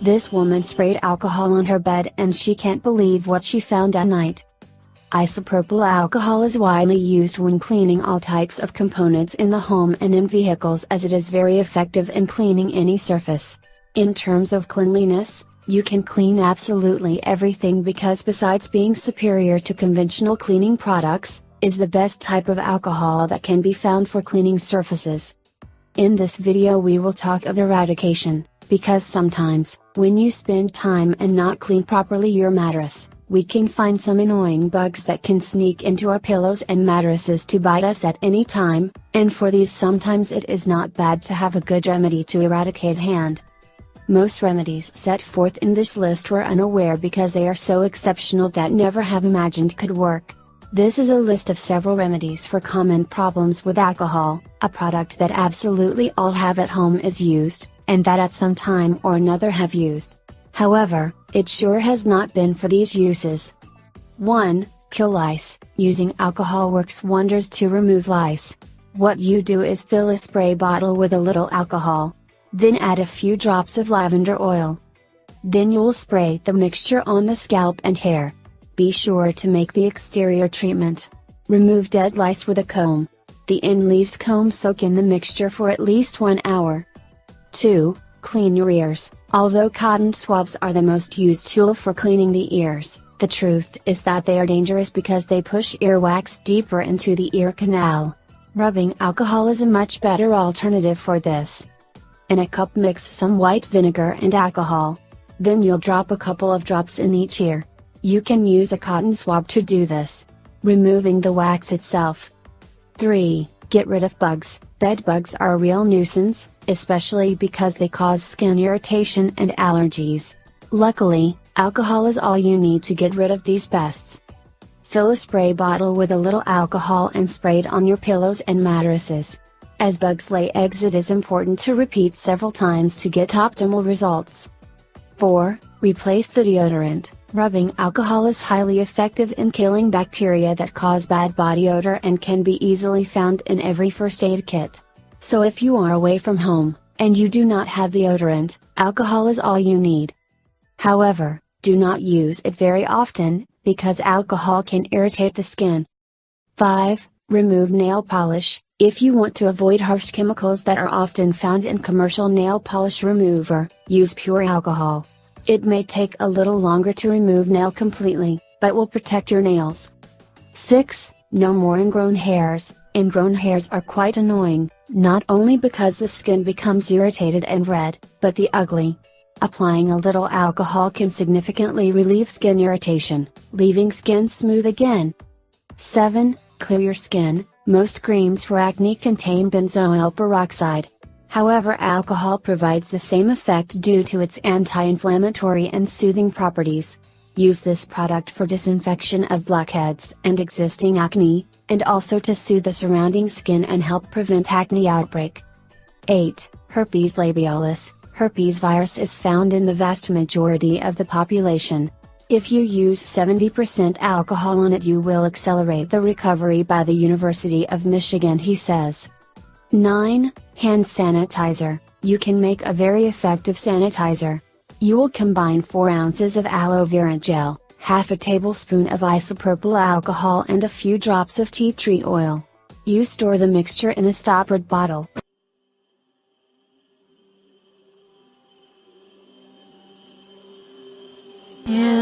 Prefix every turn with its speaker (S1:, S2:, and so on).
S1: This woman sprayed alcohol on her bed and she can't believe what she found at night. Isopropyl alcohol is widely used when cleaning all types of components in the home and in vehicles, as it is very effective in cleaning any surface. In terms of cleanliness, you can clean absolutely everything because besides being superior to conventional cleaning products, is the best type of alcohol that can be found for cleaning surfaces. In this video we will talk of eradication, because sometimes, when you spend time and not clean properly your mattress, we can find some annoying bugs that can sneak into our pillows and mattresses to bite us at any time, and for these sometimes it is not bad to have a good remedy to eradicate hand. Most remedies set forth in this list were unaware because they are so exceptional that never have imagined could work. This is a list of several remedies for common problems with alcohol, a product that absolutely all have at home is used, and that at some time or another have used. However, it sure has not been for these uses. 1. Kill lice. Using alcohol works wonders to remove lice. What you do is fill a spray bottle with a little alcohol. Then add a few drops of lavender oil. Then you'll spray the mixture on the scalp and hair. Be sure to make the exterior treatment. Remove dead lice with a comb. The in-leaves comb soak in the mixture for at least 1 hour. 2. Clean your ears. Although cotton swabs are the most used tool for cleaning the ears, the truth is that they are dangerous because they push earwax deeper into the ear canal. Rubbing alcohol is a much better alternative for this. In a cup mix some white vinegar and alcohol. Then you'll drop a couple of drops in each ear. You can use a cotton swab to do this, removing the wax itself. 3. Get rid of bugs. Bed bugs are a real nuisance, especially because they cause skin irritation and allergies. Luckily, alcohol is all you need to get rid of these pests. Fill a spray bottle with a little alcohol and spray it on your pillows and mattresses. As bugs lay eggs, it is important to repeat several times to get optimal results. 4. Replace the deodorant. Rubbing alcohol is highly effective in killing bacteria that cause bad body odor and can be easily found in every first aid kit. So if you are away from home, and you do not have deodorant, alcohol is all you need. However, do not use it very often, because alcohol can irritate the skin. 5. Remove nail polish. If you want to avoid harsh chemicals that are often found in commercial nail polish remover, use pure alcohol. It may take a little longer to remove nail completely, but will protect your nails. 6. No more ingrown hairs. Ingrown hairs are quite annoying, not only because the skin becomes irritated and red, but the ugly. Applying a little alcohol can significantly relieve skin irritation, leaving skin smooth again. 7. Clear your skin. Most creams for acne contain benzoyl peroxide. However, alcohol provides the same effect due to its anti-inflammatory and soothing properties. Use this product for disinfection of blackheads and existing acne, and also to soothe the surrounding skin and help prevent acne outbreak. 8. Herpes labialis. Herpes virus is found in the vast majority of the population. If you use 70% alcohol on it, you will accelerate the recovery by the University of Michigan, he says. 9. Hand sanitizer. You can make a very effective sanitizer. You will combine 4 ounces of aloe vera gel, half a tablespoon of isopropyl alcohol and a few drops of tea tree oil. You store the mixture in a stoppered bottle.
S2: Yeah.